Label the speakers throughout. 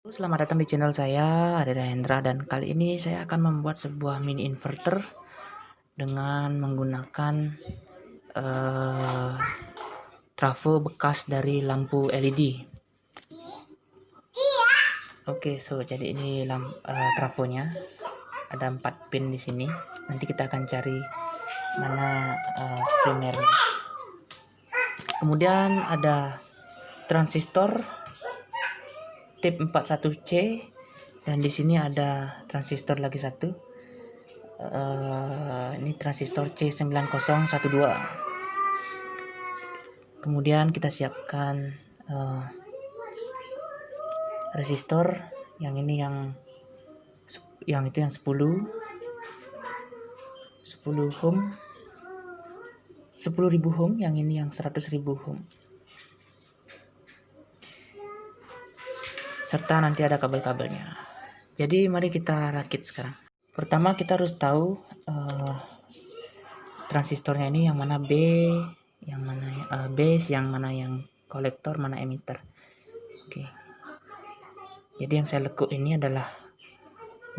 Speaker 1: Selamat datang di channel saya, Adeda Hendra, dan kali ini saya akan membuat sebuah mini inverter dengan menggunakan trafo bekas dari lampu LED. Oke, jadi ini trafonya ada 4 pin di sini. Nanti kita akan cari mana primernya. Kemudian ada transistor tip 41C, dan di sini ada transistor lagi satu. Ini transistor C9012. Kemudian kita siapkan resistor yang ini, yang itu yang 10 ohm, 10.000 ohm, yang ini yang 100.000 ohm. Serta nanti ada kabel-kabelnya. Jadi mari kita rakit sekarang. Pertama kita harus tahu transistornya ini yang mana B, yang mana base, yang mana yang kolektor, mana emitter. Oke. Jadi yang saya lekuk ini adalah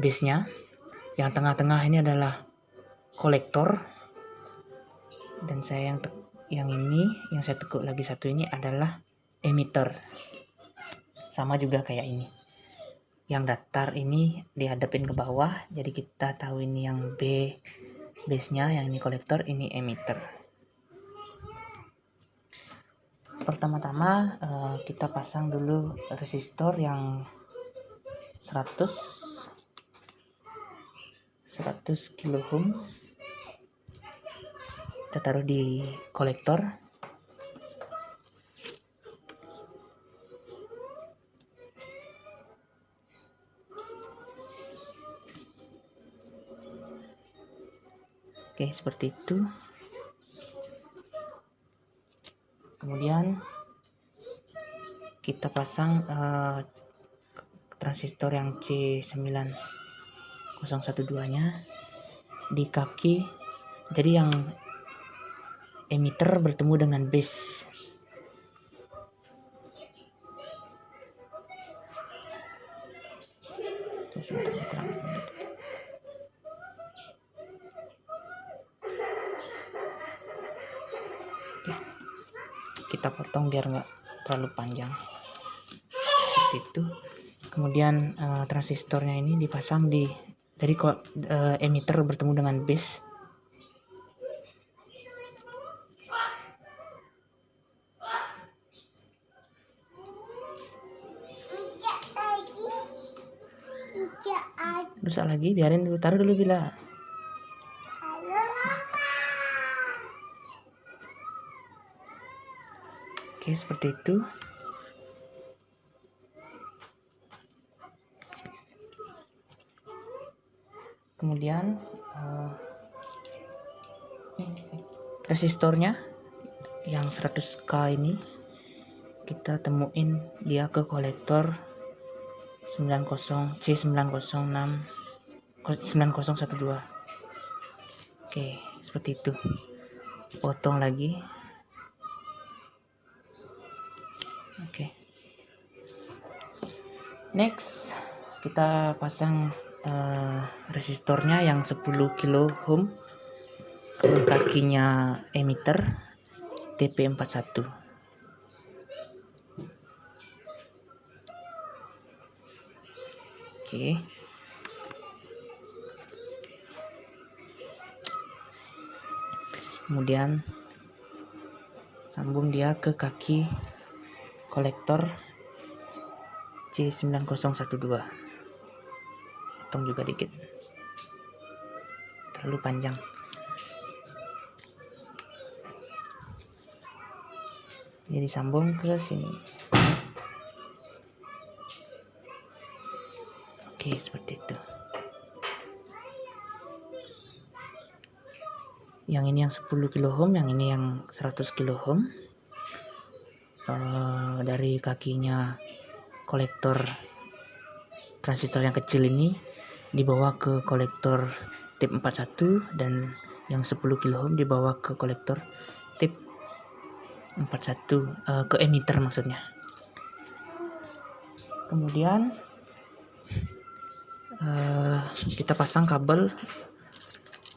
Speaker 1: base-nya, yang tengah-tengah ini adalah kolektor, dan saya yang ini yang saya tekuk lagi satu ini adalah emitter. Sama juga kayak ini. Yang datar ini dihadapin ke bawah, jadi kita tahu ini yang B base-nya, yang ini kolektor, ini emitter. Pertama-tama kita pasang dulu resistor yang 100 kilo ohm. Kita taruh di kolektor. Oke, seperti itu. Kemudian kita pasang transistor yang C9012-nya di kaki. Jadi yang emitter bertemu dengan base. Kita potong biar nggak terlalu panjang, seperti itu. Kemudian transistornya ini dipasang dari emitter bertemu dengan base. Rusak lagi, biarin dulu, taruh dulu bila. Oke, seperti itu. Kemudian resistornya yang 100K ini kita temuin dia ke kolektor C9012. Oke, seperti itu. Potong lagi. Oke. Next, kita pasang resistornya yang 10 kilo ohm ke kakinya emitter TP41. Oke. Kemudian sambung dia ke kaki kolektor C9012. Potong juga dikit, terlalu panjang. Jadi sambung ke sini. Oke, seperti itu. Yang ini yang 10 kilo ohm, yang ini yang 100 kilo ohm. Dari kakinya kolektor transistor yang kecil ini dibawa ke kolektor tip 41, dan yang 10 kilo ohm dibawa ke kolektor tip 41, ke emitter maksudnya. Kemudian kita pasang kabel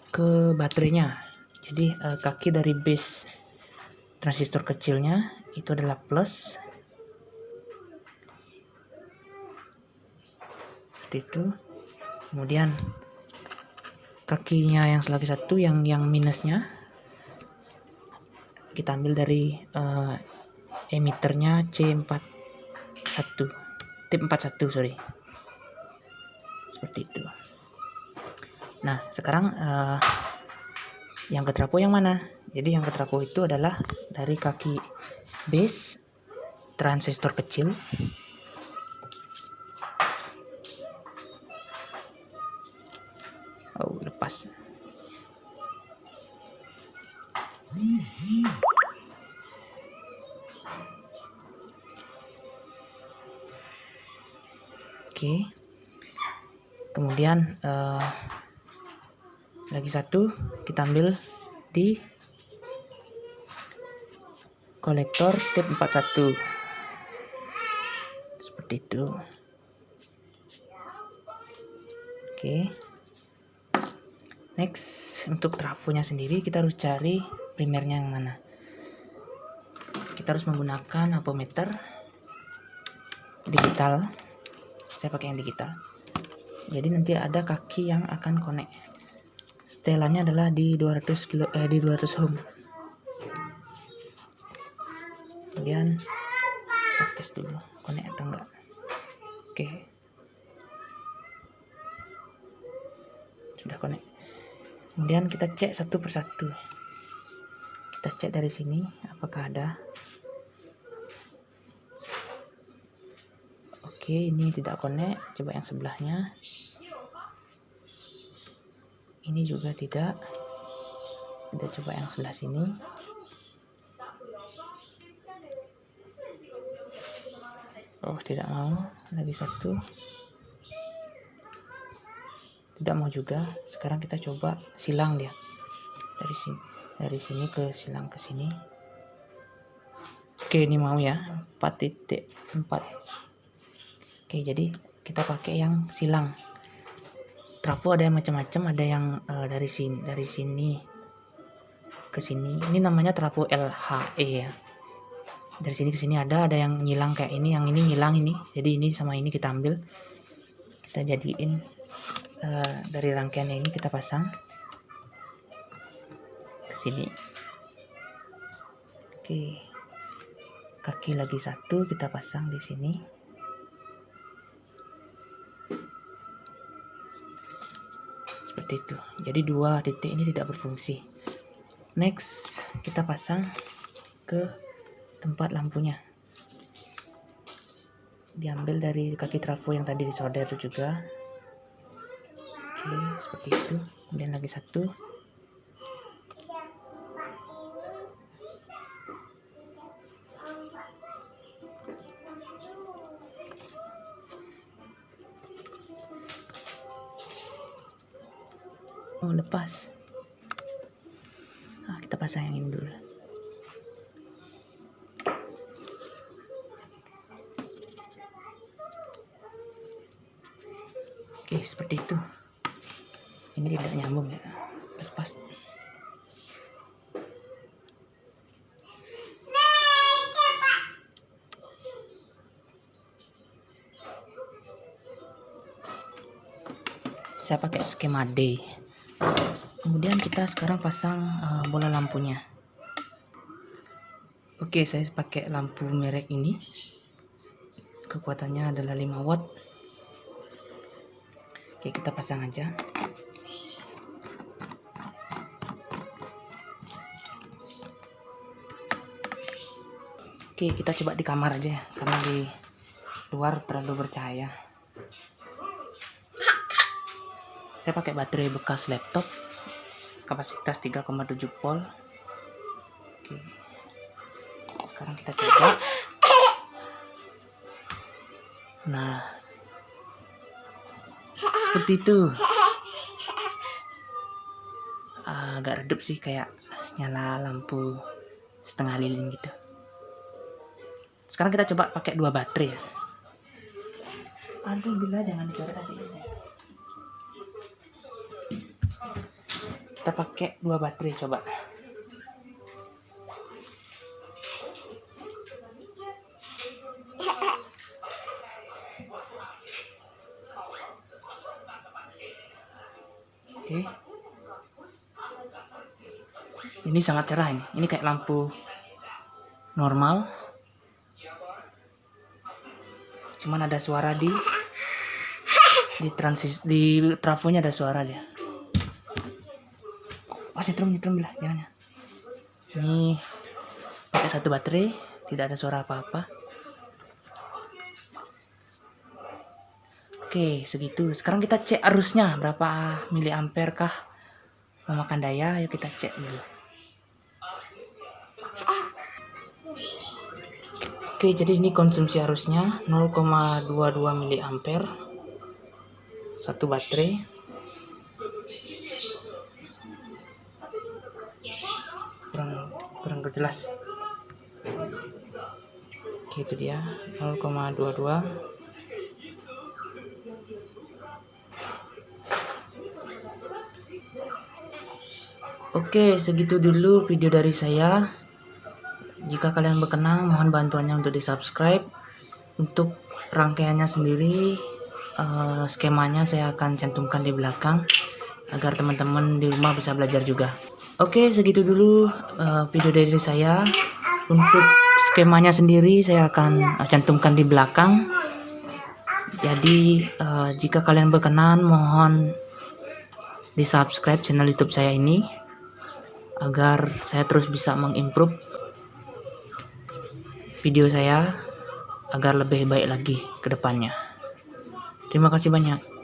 Speaker 1: ke baterainya. Jadi kaki dari base transistor kecilnya itu adalah plus, seperti itu. Kemudian kakinya yang lagi satu yang minusnya kita ambil dari emitternya tip 41 sorry, seperti itu. Nah sekarang yang ke trafo yang mana? Jadi yang ke trafo itu adalah dari kaki base transistor kecil lepas. Oke. Kemudian lagi satu kita ambil di kolektor tip 41 seperti itu. Oke. Next, untuk trafonya sendiri kita harus cari primernya yang mana. Kita harus menggunakan ampermeter digital. Saya pakai yang digital. Jadi nanti ada kaki yang akan connect. Setelannya adalah di 200 ohm. Kemudian kita tes dulu connect atau enggak. Oke. Sudah connect. Kemudian kita cek satu persatu. Kita cek dari sini apakah ada. Oke, ini tidak connect. Coba yang sebelahnya. Ini juga tidak. Kita coba yang sebelah sini. Oh, tidak mau. Lagi satu. Tidak mau juga. Sekarang kita coba silang dia. Dari sini ke silang ke sini. Oke, ini mau ya. 4.4. Oke, jadi kita pakai yang silang. Trafo ada yang macam-macam, ada yang dari sini ke sini. Ini namanya trafo LHE ya. Dari sini ke sini ada yang nyilang kayak ini, yang ini nyilang ini. Jadi ini sama ini kita ambil. Kita jadiin dari rangkaiannya ini kita pasang ke sini. Oke. Kaki lagi satu kita pasang di sini. Seperti itu. Jadi dua titik ini tidak berfungsi. Next, kita pasang ke tempat lampunya. Diambil dari kaki trafo yang tadi disolder itu juga. Oke, seperti itu. Kemudian lagi satu. Oh, lepas. Nah, kita pasang yang ini dulu. Oke, seperti itu. Ini tidak nyambung ya. Lepas. Saya pakai skema D. Kemudian kita sekarang pasang bola lampunya. Oke, saya pakai lampu merek ini. Kekuatannya adalah 5 watt. Oke, kita pasang aja. Oke, kita coba di kamar aja ya, karena di luar terlalu bercahaya. Saya pakai baterai bekas laptop, kapasitas 3,7 volt. Oke. Sekarang kita coba. Nah, seperti itu. Agak redup sih, kayak nyala lampu setengah lilin gitu. Sekarang kita coba pakai 2 baterai ya. Aduh, bila jangan dicoret aja ya. Kita pakai 2 baterai coba. Oke. Ini sangat cerah ini. Ini kayak lampu normal. Cuman ada suara di trafonya, ada suara dia. Oh, nyetrum lah jangan. Ini pakai 1 baterai, tidak ada suara apa-apa. Oke, segitu. Sekarang kita cek arusnya berapa miliampere kah memakan daya. Ayo kita cek dulu. Oke, jadi ini konsumsi arusnya 0,22 miliampere 1 baterai. Kurang jelas. Oke, itu dia 0,22. Oke, segitu dulu video dari saya. Jika kalian berkenan, mohon bantuannya untuk di subscribe. Untuk rangkaiannya sendiri, skemanya saya akan cantumkan di belakang agar teman-teman di rumah bisa belajar juga. Oke, segitu dulu video dari saya. Untuk skemanya sendiri saya akan cantumkan di belakang. Jadi jika kalian berkenan, mohon di subscribe channel YouTube saya ini agar saya terus bisa mengimprove video saya agar lebih baik lagi ke depannya. Terima kasih banyak.